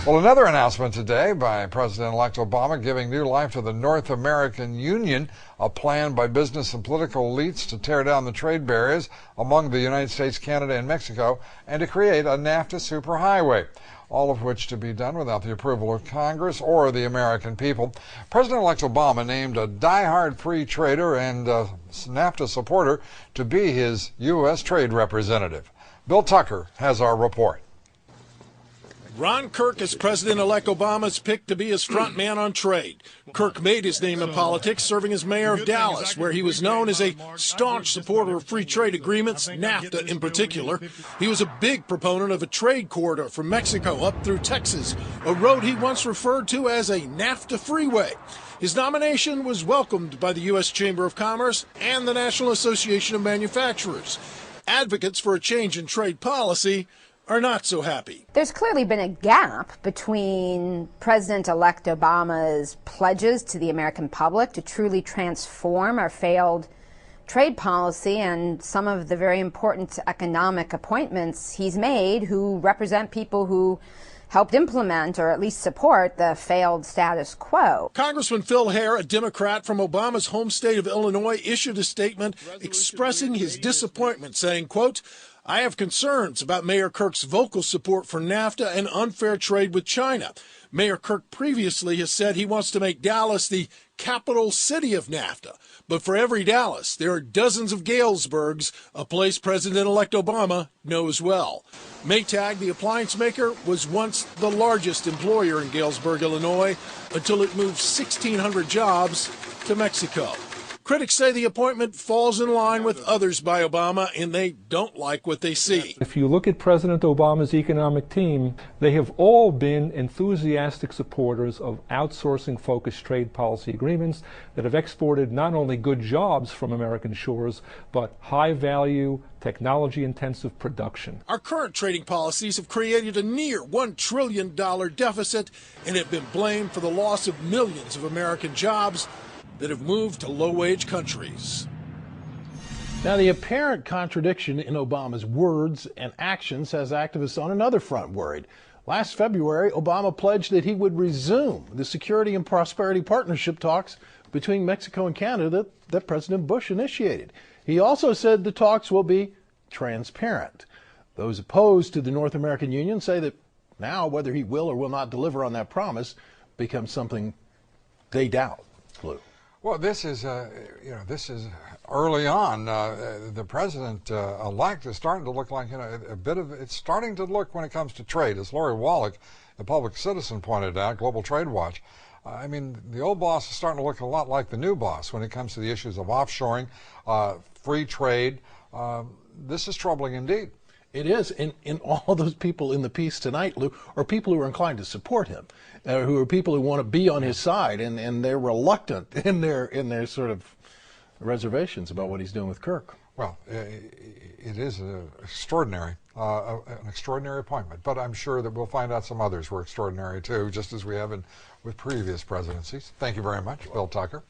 Well, another announcement today by President-elect Obama giving new life to the North American Union, a plan by business and political elites to tear down the trade barriers among the United States, Canada, and Mexico, and to create a NAFTA superhighway, all of which to be done without the approval of Congress or the American people. President-elect Obama named a die-hard free trader and NAFTA supporter to be his U.S. trade representative. Bill Tucker has our report. Ron Kirk is President-elect Obama's pick to be his front man on trade. Kirk made his name in politics serving as mayor of Dallas, where he was known as a staunch supporter of free trade agreements, NAFTA in particular. He was a big proponent of a trade corridor from Mexico up through Texas, a road he once referred to as a NAFTA freeway. His nomination was welcomed by the U.S. Chamber of Commerce and the National Association of Manufacturers. Advocates for a change in trade policy are not so happy. There's clearly been a gap between President-elect Obama's pledges to the American public to truly transform our failed trade policy and some of the very important economic appointments he's made who represent people who helped implement or at least support the failed status quo. Congressman Phil Hare, a Democrat from Obama's home state of Illinois, issued a statement expressing his disappointment, saying, quote, "I have concerns about Mayor Kirk's vocal support for NAFTA and unfair trade with China. Mayor Kirk previously has said he wants to make Dallas the capital city of NAFTA. But for every Dallas, there are dozens of Galesburgs, a place President-elect Obama knows well." Maytag, the appliance maker, was once the largest employer in Galesburg, Illinois, until it moved 1,600 jobs to Mexico. Critics say the appointment falls in line with others by Obama, and they don't like what they see. If you look at President Obama's economic team, they have all been enthusiastic supporters of outsourcing-focused trade policy agreements that have exported not only good jobs from American shores, but high-value, technology-intensive production. Our current trading policies have created a near $1 trillion deficit and have been blamed for the loss of millions of American jobs that have moved to low-wage countries. Now, the apparent contradiction in Obama's words and actions has activists on another front worried. Last February, Obama pledged that he would resume the Security and Prosperity Partnership talks between Mexico and Canada that President Bush initiated. He also said the talks will be transparent. Those opposed to the North American Union say that now whether he will or will not deliver on that promise becomes something they doubt. Lou. Well, this is early on. The president-elect is starting to look like, it's starting to look when it comes to trade, as Lori Wallach, the public citizen, pointed out, Global Trade Watch. I mean, the old boss is starting to look a lot like the new boss when it comes to the issues of offshoring, free trade. This is troubling indeed. It is, and all those people in the piece tonight, Lou, are people who are inclined to support him, who are people who want to be on his side, and they're reluctant in their sort of reservations about what he's doing with Kirk. Well, it is an extraordinary appointment, but I'm sure that we'll find out some others were extraordinary too, just as we have with previous presidencies. Thank you very much, Bill Tucker.